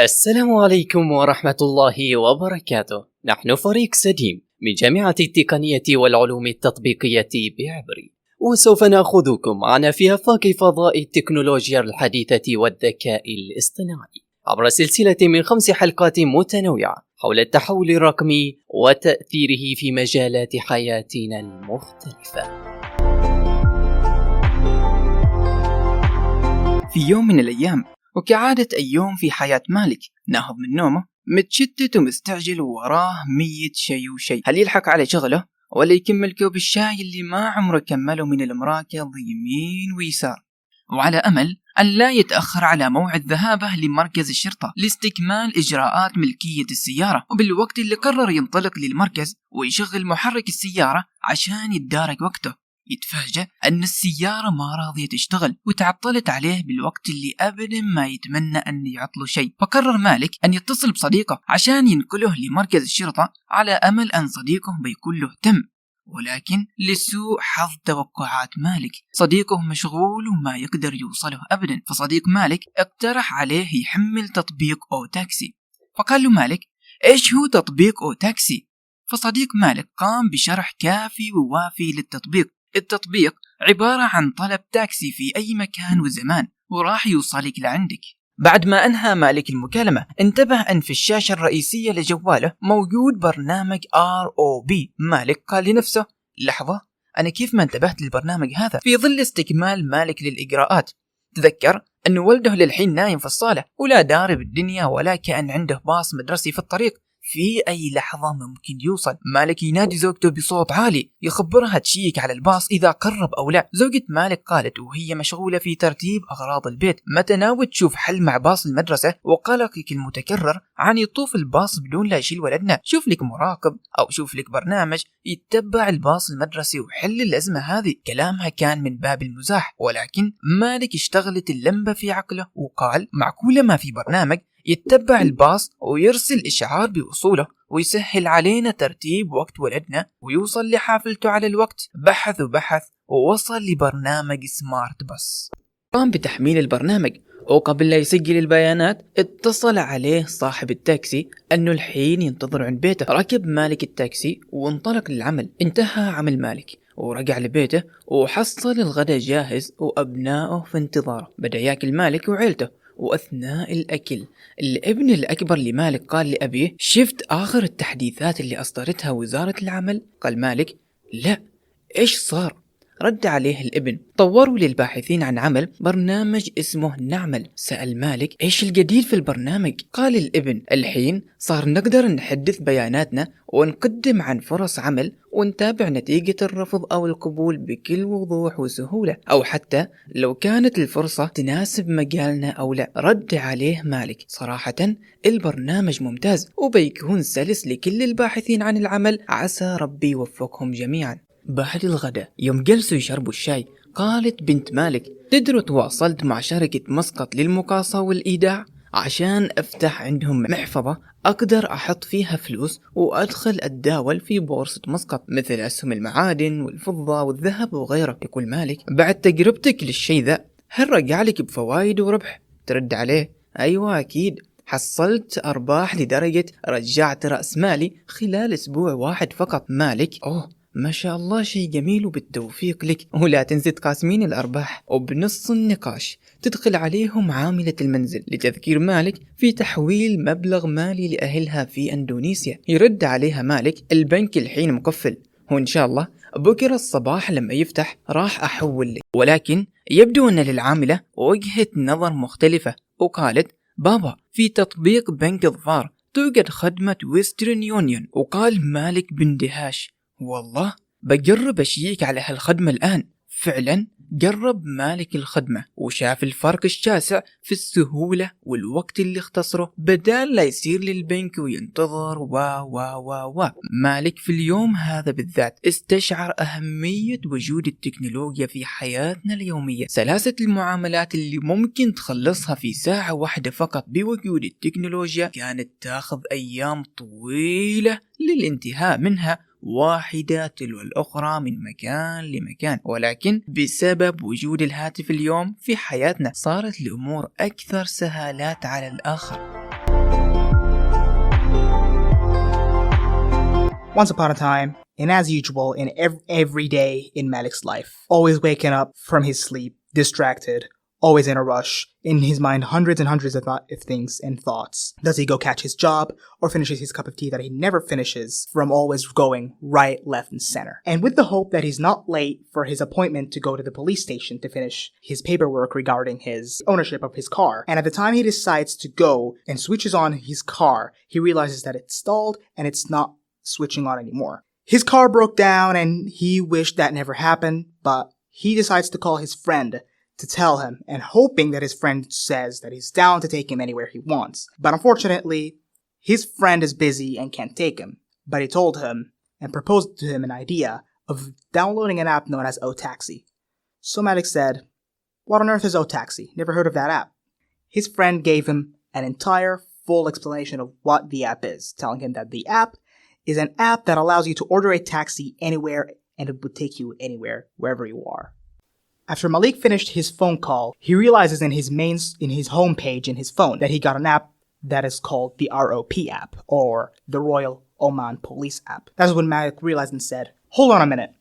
السلام عليكم ورحمة الله وبركاته. نحن فريق سديم من جامعة التقنية والعلوم التطبيقية بعبري، وسوف نأخذكم معنا في آفاق فضاء التكنولوجيا الحديثة والذكاء الاصطناعي عبر سلسلة من 5 حلقات متنوعة حول التحول الرقمي وتأثيره في مجالات حياتنا المختلفة. في يوم من الأيام، وكعادة أي يوم في حياة مالك، ناهض من نومه متشتت ومستعجل ووراه 100 شيء وشيء. هل يلحق على شغله ولا يكمل كوب الشاي اللي ما عمره كمله من المراكض يمين ويسار، وعلى أمل أن لا يتأخر على موعد ذهابه لمركز الشرطة لاستكمال إجراءات ملكية السيارة. وبالوقت اللي قرر ينطلق للمركز ويشغل محرك السيارة عشان يتدارك وقته، يتفاجأ أن السيارة ما راضية تشتغل وتعطلت عليه بالوقت اللي أبدا ما يتمنى أن يعطله شيء. فقرر مالك أن يتصل بصديقه عشان ينقله لمركز الشرطة على أمل أن صديقه بيكون له تم، ولكن لسوء حظ توقعات مالك صديقه مشغول وما يقدر يوصله أبدا. فصديق مالك اقترح عليه يحمل تطبيق أو تاكسي. فقال له مالك: إيش هو تطبيق أو تاكسي؟ فصديق مالك قام بشرح كافي ووافي للتطبيق. التطبيق عبارة عن طلب تاكسي في أي مكان وزمان وراح يوصلك لعندك. بعد ما أنهى مالك المكالمة، انتبه أن في الشاشة الرئيسية لجواله موجود برنامج ROB. مالك قال لنفسه: لحظة، أنا كيف ما انتبهت للبرنامج هذا؟ في ظل استكمال مالك للإجراءات، تذكر أن والده للحين نايم في الصالة ولا داري بالدنيا ولا كأن عنده باص مدرسي في الطريق، في أي لحظة ممكن يوصل. مالك ينادي زوجته بصوت عالي يخبرها تشيك على الباص إذا قرب أو لا. زوجة مالك قالت وهي مشغولة في ترتيب أغراض البيت: متى ناوي تشوف حل مع باص المدرسة وقلقك المتكرر عن يطوف الباص بدون لا يشيل ولدنا؟ شوف لك مراقب أو شوف لك برنامج يتبع الباص المدرسي وحل الأزمة هذه. كلامها كان من باب المزاح، ولكن مالك اشتغلت اللمبة في عقله وقال: معقولة ما في برنامج يتبع الباص ويرسل إشعار بوصوله ويسهل علينا ترتيب وقت ولدنا ويوصل لحافلته على الوقت؟ بحث ووصل لبرنامج سمارت باص. قام بتحميل البرنامج، وقبل لا يسجل البيانات اتصل عليه صاحب التاكسي أنه الحين ينتظر عند بيته. ركب مالك التاكسي وانطلق للعمل. انتهى عمل مالك ورجع لبيته وحصل الغداء جاهز وأبنائه في انتظاره. بدأ ياكل مالك وعيلته، وأثناء الأكل الابن الأكبر لمالك قال لأبيه: شفت آخر التحديثات اللي أصدرتها وزارة العمل؟ قال مالك: لا، إيش صار؟ رد عليه الابن: طوروا للباحثين عن عمل برنامج اسمه نعمل. سأل مالك: إيش الجديد في البرنامج؟ قال الابن: الحين صار نقدر نحدث بياناتنا ونقدم عن فرص عمل ونتابع نتيجة الرفض أو القبول بكل وضوح وسهولة، أو حتى لو كانت الفرصة تناسب مجالنا أو لا. رد عليه مالك: صراحة البرنامج ممتاز وبيكون سلس لكل الباحثين عن العمل، عسى ربي يوفقهم جميعا. بعد الغداء يوم جلسوا يشربوا الشاي، قالت بنت مالك: تدري تواصلت مع شركة مسقط للمقاصة والإيداع عشان أفتح عندهم محفظة أقدر أحط فيها فلوس وأدخل أتداول في بورصة مسقط مثل أسهم المعادن والفضة والذهب وغيره. يقول مالك: بعد تجربتك للشيء ذا هل رجع لك بفوائد وربح؟ ترد عليه: أيوة أكيد، حصلت أرباح لدرجة رجعت رأس مالي خلال أسبوع واحد فقط. مالك: أوه ما شاء الله، شيء جميل وبالتوفيق لك، ولا تنسي تقاسمين الأرباح. وبنص النقاش تدخل عليهم عاملة المنزل لتذكير مالك في تحويل مبلغ مالي لأهلها في أندونيسيا. يرد عليها مالك: البنك الحين مقفل، وإن شاء الله بكرة الصباح لما يفتح راح أحول لك. ولكن يبدو أن للعاملة وجهة نظر مختلفة، وقالت: بابا، في تطبيق بنك ظفار توجد خدمة ويسترن يونيون. وقال مالك باندهاش: والله بجرب أشيك على هالخدمة الآن. فعلا جرب مالك الخدمة وشاف الفرق الشاسع في السهولة والوقت اللي اختصره بدال لا يصير للبنك وينتظر مالك في اليوم هذا بالذات استشعر أهمية وجود التكنولوجيا في حياتنا اليومية. سلاسة المعاملات اللي ممكن تخلصها في ساعة واحدة فقط بوجود التكنولوجيا كانت تاخذ أيام طويلة للانتهاء منها، واحدة تلو الأخرى من مكان لمكان. ولكن بسبب وجود الهاتف اليوم في حياتنا صارت الأمور أكثر سهالات على الآخر. Once upon a time, and as usual in every day in Malik's life, always waking up from his sleep, distracted, always in a rush, in his mind hundreds and hundreds of things and thoughts. Does he go catch his job, or finishes his cup of tea that he never finishes from always going right, left, and center? And with the hope that he's not late for his appointment to go to the police station to finish his paperwork regarding his ownership of his car. And at the time he decides to go and switches on his car, he realizes that it's stalled and it's not switching on anymore. His car broke down and he wished that never happened, but he decides to call his friend to tell him, and hoping that his friend says that he's down to take him anywhere he wants. But unfortunately, his friend is busy and can't take him. But he told him and proposed to him an idea of downloading an app known as O-Taxi. So Malik said, "What on earth is O-Taxi? Never heard of that app." His friend gave him an entire full explanation of what the app is, telling him that the app is an app that allows you to order a taxi anywhere and it would take you anywhere, wherever you are. After Malik finished his phone call, he realizes in his home page in his phone that he got an app that is called the ROP app, or the Royal Oman Police app. That's when Malik realized and said, "Hold on a minute.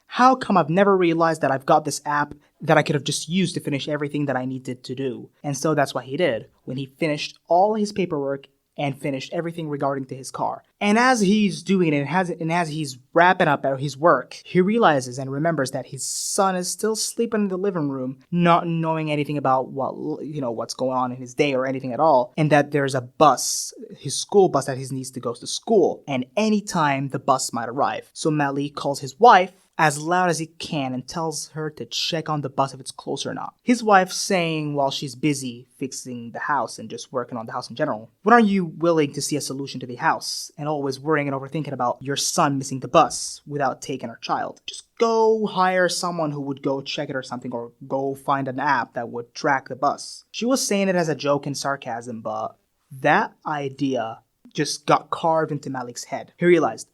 How come I've never realized that I've got this app that I could have just used to finish everything that I needed to do?" And so that's what he did when he finished all his paperwork and finished everything regarding to his car. And as he's doing it, and as he's wrapping up his work, he realizes and remembers that his son is still sleeping in the living room, not knowing anything about what's going on in his day or anything at all, and that there's a bus, his school bus that he needs to go to school, and anytime the bus might arrive. So Malik calls his wife as loud as he can and tells her to check on the bus if it's close or not. His wife saying while she's busy fixing the house and just working on the house in general, "When are you willing to see a solution to the house? And always worrying and overthinking about your son missing the bus without taking our child. Just go hire someone who would go check it or something, or go find an app that would track the bus." She was saying it as a joke and sarcasm, but that idea just got carved into Malik's head. He realized,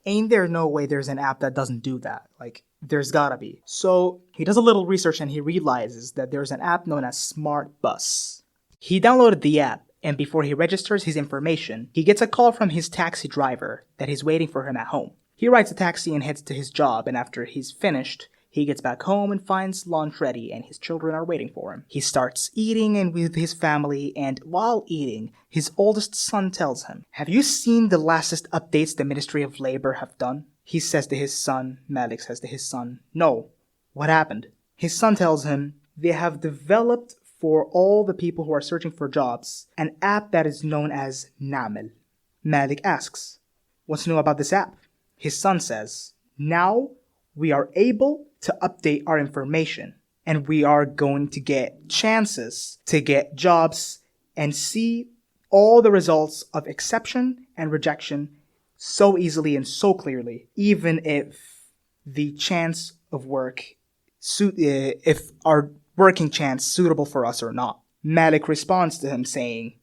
ain't there no way there's an app that doesn't do that? Like, there's gotta be. So he does a little research and he realizes that there's an app known as Smart Bus. He downloaded the app, and before he registers his information, he gets a call from his taxi driver that he's waiting for him at home. He rides a taxi and heads to his job, and after he's finished, he gets back home and finds lunch ready and his children are waiting for him. He starts eating and with his family, and while eating, his oldest son tells him, "Have you seen the latest updates the Ministry of Labor have done?" He says to his son, Malik says to his son, "No, what happened?" His son tells him, "They have developed for all the people who are searching for jobs an app that is known as Namel." Malik asks, "What's new about this app?" His son says, "Now we are able to update our information, and we are going to get chances to get jobs and see all the results of exception and rejection so easily and so clearly, even if the chance of work, if our working chance suitable for us or not." Malik responds to him saying,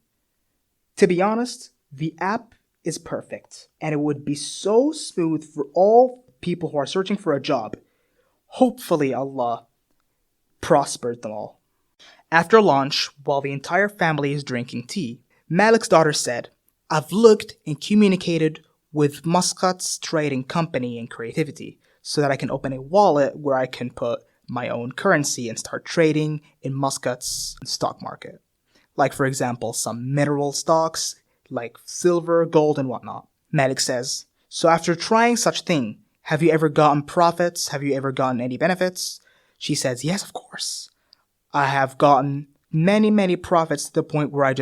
"To be honest, the app is perfect, and it would be so smooth for all people who are searching for a job. Hopefully Allah prospered them all." After lunch, while the entire family is drinking tea, Malik's daughter said, "I've looked and communicated with Muscat's trading company in creativity so that I can open a wallet where I can put my own currency and start trading in Muscat's stock market. Like, for example, some mineral stocks like silver, gold, and whatnot." Malik says, "So after trying such thing, have you ever gotten profits? Have you ever gotten any benefits?" She says, "Yes, of course. I have gotten many profits to the point where I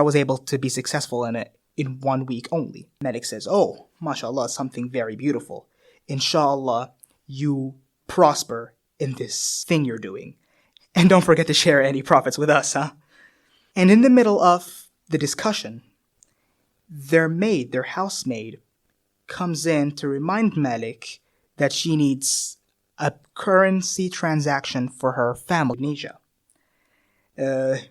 was able to be successful in it in 1 week only." Malik says, "Oh, mashallah, something very beautiful. Inshallah, you prosper in this thing you're doing. And don't forget to share any profits with us, huh?" And in the middle of the discussion, their housemaid, comes in to remind Malik that she needs a currency transaction for her family in Indonesia.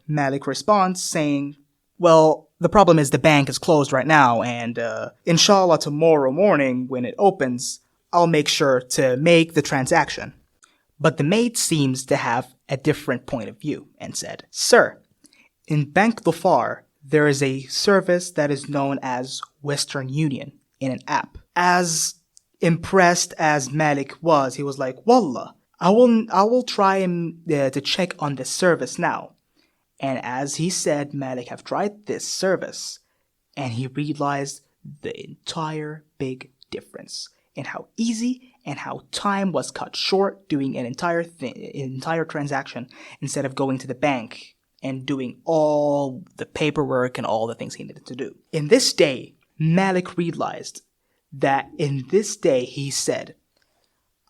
Malik responds saying, "Well, the problem is the bank is closed right now, and inshallah tomorrow morning when it opens, I'll make sure to make the transaction." But the maid seems to have a different point of view and said, "Sir, in Bank Dhofar, there is a service that is known as Western Union in an app. as impressed as Malik was, he was like, Wallah, I will try to check on this service now. And as he said, Malik have tried this service, and he realized the entire big difference in how easy and how time was cut short doing an entire transaction instead of going to the bank and doing all the paperwork and all the things he needed to do. In this day, Malik realized that he said,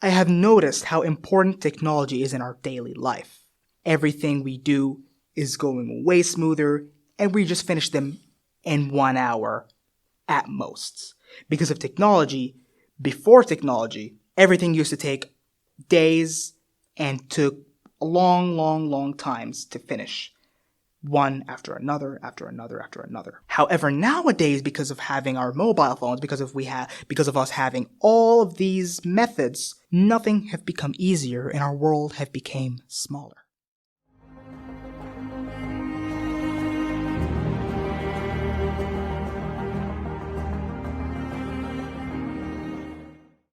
I have noticed how important technology is in our daily life. Everything we do is going way smoother, and we just finish them in 1 hour at most. Because of technology, before technology, everything used to take days and took long times to finish. One after another. However, nowadays, because of having our mobile phones, because of us having all of these methods, nothing have become easier and our world have become smaller.